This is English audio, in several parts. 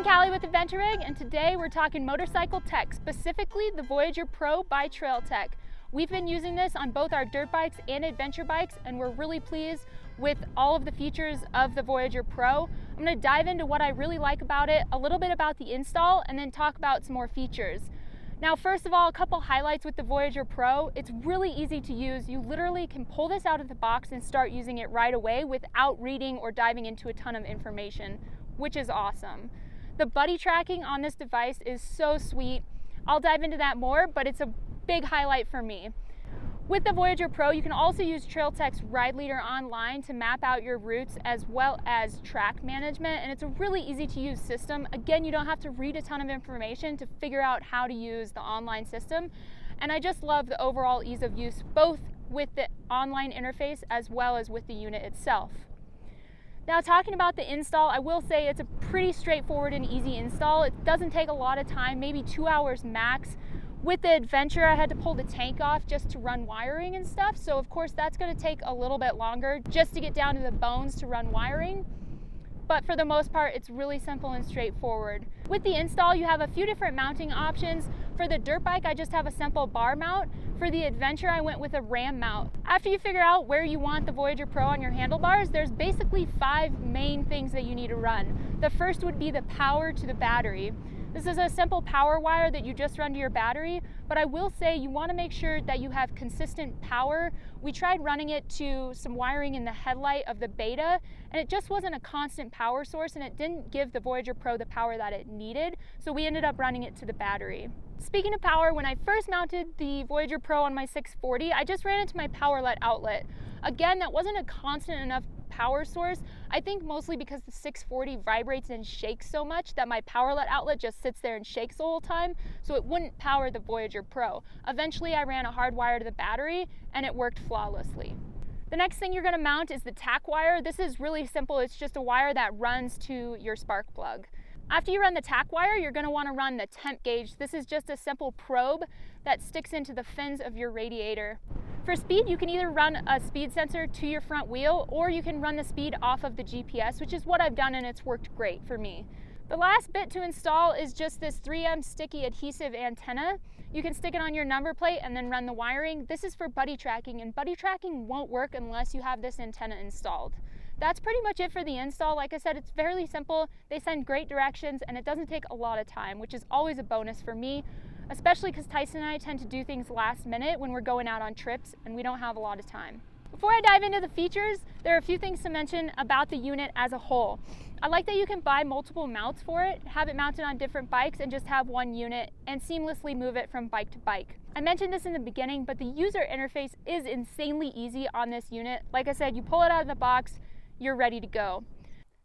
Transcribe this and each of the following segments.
Callie with Adventure Rig, and today we're talking motorcycle tech, specifically the Voyager Pro by Trail Tech. We've been using this on both our dirt bikes and adventure bikes, and we're really pleased with all of the features of the Voyager Pro. I'm going to dive into what I really like about it, a little bit about the install, and then talk about some more features. Now, first of all, a couple highlights with the Voyager Pro. It's really easy to use. You literally can pull this out of the box and start using it right away without reading or diving into a ton of information, which is awesome. The buddy tracking on this device is so sweet. I'll dive into that more, but it's a big highlight for me. With the Voyager Pro, you can also use Trail Tech's Ride Leader online to map out your routes as well as track management, and it's a really easy to use system. Again, you don't have to read a ton of information to figure out how to use the online system, and I just love the overall ease of use, both with the online interface as well as with the unit itself. Now, talking about the install, I will say it's a pretty straightforward and easy install. It doesn't take a lot of time, maybe 2 hours max. With the Adventure, I had to pull the tank off just to run wiring and stuff, so of course that's going to take a little bit longer just to get down to the bones to run wiring. But for the most part, it's really simple and straightforward. With the install, you have a few different mounting options. For the dirt bike, I just have a simple bar mount. For the Adventure, I went with a ram mount. After you figure out where you want the Voyager Pro on your handlebars, there's basically 5 main things that you need to run. The first would be the power to the battery. This is a simple power wire that you just run to your battery, but I will say you want to make sure that you have consistent power. We tried running it to some wiring in the headlight of the Beta, and it just wasn't a constant power source, and it didn't give the Voyager Pro the power that it needed, so we ended up running it to the battery. Speaking of power, when I first mounted the Voyager Pro on my 640, I just ran into my power outlet. Again, that wasn't a constant enough power source. I think mostly because the 640 vibrates and shakes so much that my power outlet just sits there and shakes the whole time, so it wouldn't power the Voyager Pro. Eventually I ran a hard wire to the battery and it worked flawlessly. The next thing you're going to mount is the Tack Wire. This is really simple. It's just a wire that runs to your spark plug. After you run the Tack Wire, you're going to want to run the temp gauge. This is just a simple probe that sticks into the fins of your radiator. For speed, you can either run a speed sensor to your front wheel, or you can run the speed off of the GPS, which is what I've done, and it's worked great for me. The last bit to install is just this 3M sticky adhesive antenna. You can stick it on your number plate and then run the wiring. This is for buddy tracking, and buddy tracking won't work unless you have this antenna installed. That's pretty much it for the install. Like I said, it's fairly simple. They send great directions, and it doesn't take a lot of time, which is always a bonus for me, especially because Tyson and I tend to do things last minute when we're going out on trips and we don't have a lot of time. Before I dive into the features, there are a few things to mention about the unit as a whole. I like that you can buy multiple mounts for it, have it mounted on different bikes, and just have one unit and seamlessly move it from bike to bike. I mentioned this in the beginning, but the user interface is insanely easy on this unit. Like I said, you pull it out of the box, you're ready to go.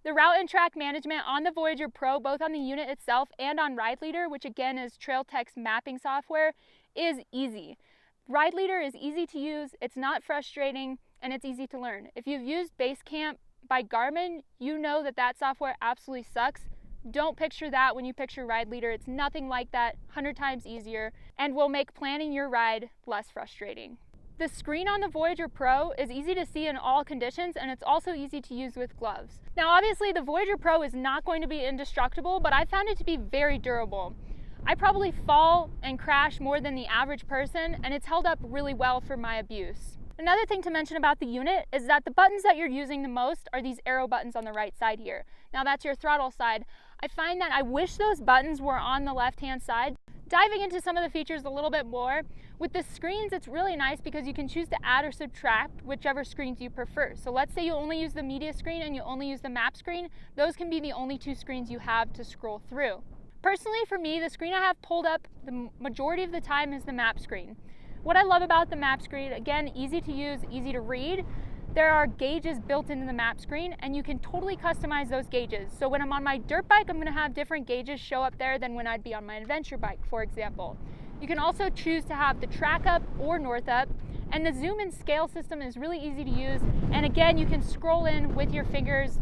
The route and track management on the Voyager Pro, both on the unit itself and on Ride Leader, which again is Trail Tech's mapping software, is easy. Ride Leader is easy to use, it's not frustrating, and it's easy to learn. If you've used Basecamp by Garmin, you know that that software absolutely sucks. Don't picture that when you picture Ride Leader. It's nothing like that, 100 times easier, and will make planning your ride less frustrating. The screen on the Voyager Pro is easy to see in all conditions, and it's also easy to use with gloves. Now, obviously, the Voyager Pro is not going to be indestructible, but I found it to be very durable. I probably fall and crash more than the average person, and it's held up really well for my abuse. Another thing to mention about the unit is that the buttons that you're using the most are these arrow buttons on the right side here. Now, that's your throttle side. I find that I wish those buttons were on the left-hand side. Diving into some of the features a little bit more, with the screens it's really nice because you can choose to add or subtract whichever screens you prefer. So let's say you only use the media screen and you only use the map screen, those can be the only 2 screens you have to scroll through. Personally, for me, the screen I have pulled up the majority of the time is the map screen. What I love about the map screen, again, easy to use, easy to read. There are gauges built into the map screen, and you can totally customize those gauges. So when I'm on my dirt bike, I'm going to have different gauges show up there than when I'd be on my adventure bike, for example. You can also choose to have the track up or north up, and the zoom and scale system is really easy to use. And again, you can scroll in with your fingers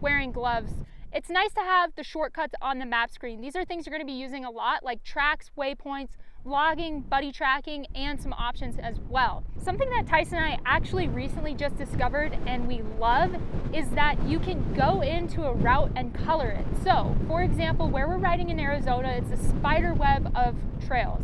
wearing gloves. It's nice to have the shortcuts on the map screen. These are things you're going to be using a lot, like tracks, waypoints, vlogging, buddy tracking, and some options as well. Something that Tyson and I actually recently just discovered and we love is that you can go into a route and color it. So, for example, where we're riding in Arizona, it's a spider web of trails.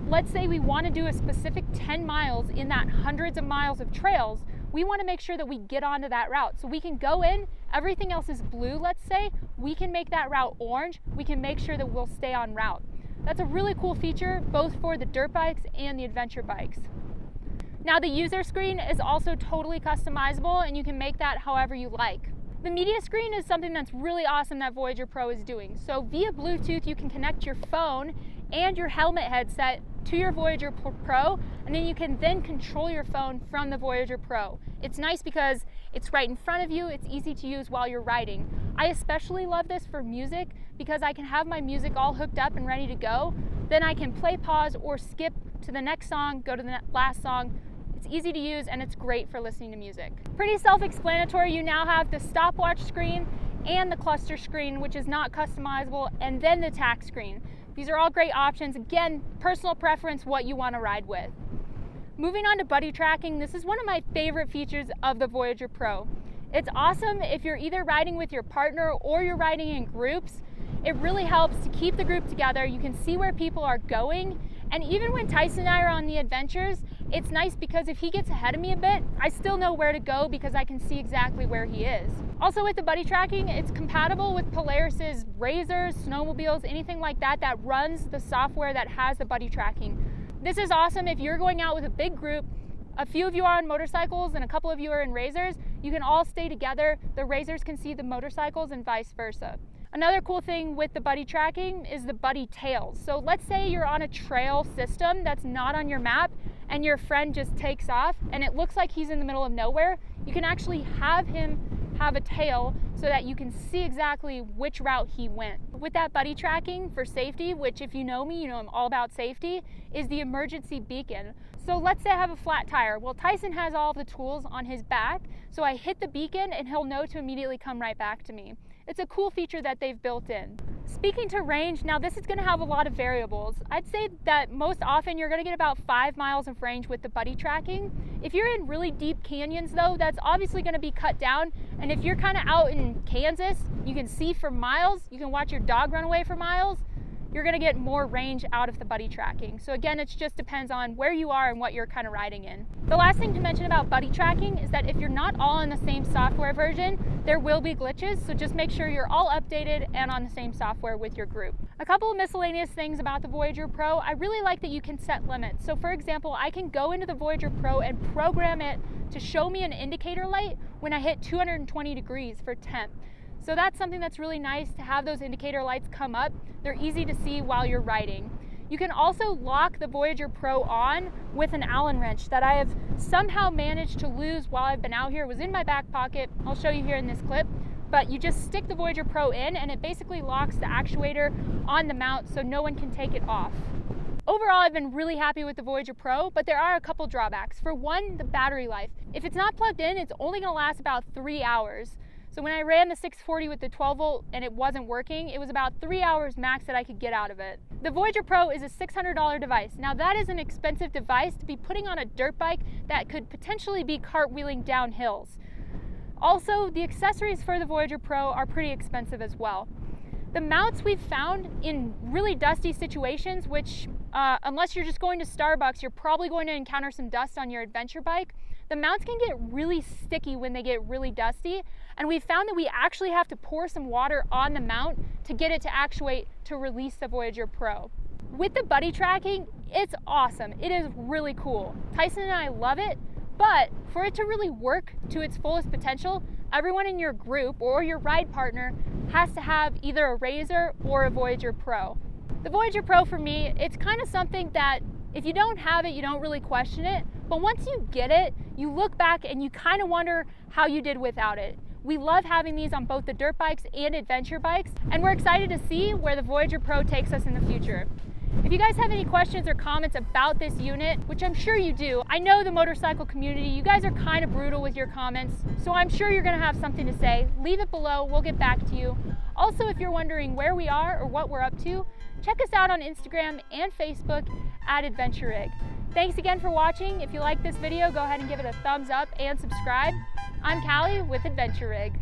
Let's say we want to do a specific 10 miles in that hundreds of miles of trails. We want to make sure that we get onto that route. So we can go in, everything else is blue, let's say, we can make that route orange, we can make sure that we'll stay on route. That's a really cool feature, both for the dirt bikes and the adventure bikes. Now the user screen is also totally customizable and you can make that however you like. The media screen is something that's really awesome that Voyager Pro is doing. So via Bluetooth, you can connect your phone and your helmet headset to your Voyager Pro, and then you can then control your phone from the Voyager Pro. It's nice because it's right in front of you, it's easy to use while you're riding. I especially love this for music because I can have my music all hooked up and ready to go. Then I can play, pause, or skip to the next song, go to the last song. It's easy to use and it's great for listening to music. Pretty self-explanatory. You now have the stopwatch screen and the cluster screen, which is not customizable, and then the tack screen. These are all great options. Again, personal preference, what you want to ride with. Moving on to buddy tracking, this is one of my favorite features of the Voyager Pro. It's awesome if you're either riding with your partner or you're riding in groups. It really helps to keep the group together. You can see where people are going. And even when Tyson and I are on the adventures, it's nice because if he gets ahead of me a bit, I still know where to go because I can see exactly where he is. Also with the buddy tracking, it's compatible with Polaris's razors, snowmobiles, anything like that that runs the software that has the buddy tracking. This is awesome if you're going out with a big group, a few of you are on motorcycles and a couple of you are in razors, you can all stay together. The razors can see the motorcycles and vice versa. Another cool thing with the buddy tracking is the buddy tails. So let's say you're on a trail system that's not on your map and your friend just takes off and it looks like he's in the middle of nowhere. You can actually have him have a tail so that you can see exactly which route he went. With that buddy tracking for safety, which if you know me, you know I'm all about safety, is the emergency beacon. So let's say I have a flat tire. Well, Tyson has all of the tools on his back, so I hit the beacon and he'll know to immediately come right back to me. It's a cool feature that they've built in. Speaking to range, now this is going to have a lot of variables. I'd say that most often you're going to get about 5 miles of range with the buddy tracking. If you're in really deep canyons though, that's obviously going to be cut down. And if you're kind of out in Kansas, you can see for miles, you can watch your dog run away for miles, you're going to get more range out of the buddy tracking. So again, it just depends on where you are and what you're kind of riding in. The last thing to mention about buddy tracking is that if you're not all in the same software version, there will be glitches, so just make sure you're all updated and on the same software with your group. A couple of miscellaneous things about the Voyager Pro, I really like that you can set limits. So for example, I can go into the Voyager Pro and program it to show me an indicator light when I hit 220 degrees for temp. So that's something that's really nice to have those indicator lights come up. They're easy to see while you're riding. You can also lock the Voyager Pro on with an Allen wrench that I have somehow managed to lose while I've been out here. It was in my back pocket. I'll show you here in this clip. But you just stick the Voyager Pro in and it basically locks the actuator on the mount so no one can take it off. Overall, I've been really happy with the Voyager Pro, but there are a couple drawbacks. For one, the battery life. If it's not plugged in, it's only going to last about 3 hours. So when I ran the 640 with the 12 volt and it wasn't working, it was about 3 hours max that I could get out of it. The Voyager Pro is a $600 device. Now that is an expensive device to be putting on a dirt bike that could potentially be cartwheeling down hills. Also, the accessories for the Voyager Pro are pretty expensive as well. The mounts we've found in really dusty situations, which unless you're just going to Starbucks, you're probably going to encounter some dust on your adventure bike. The mounts can get really sticky when they get really dusty, and we found that we actually have to pour some water on the mount to get it to actuate to release the Voyager Pro. With the buddy tracking, it's awesome. It is really cool. Tyson and I love it, but for it to really work to its fullest potential, everyone in your group or your ride partner has to have either a Razor or a Voyager Pro. The Voyager Pro for me, it's kind of something that if you don't have it, you don't really question it. But once you get it, you look back and you kind of wonder how you did without it. We love having these on both the dirt bikes and adventure bikes, and we're excited to see where the Voyager Pro takes us in the future. If you guys have any questions or comments about this unit, which I'm sure you do, I know the motorcycle community, you guys are kind of brutal with your comments, so I'm sure you're going to have something to say. Leave it below, we'll get back to you. Also, if you're wondering where we are or what we're up to, check us out on Instagram and Facebook at Adventure Rig. Thanks again for watching. If you like this video, go ahead and give it a thumbs up and subscribe. I'm Callie with Adventure Rig.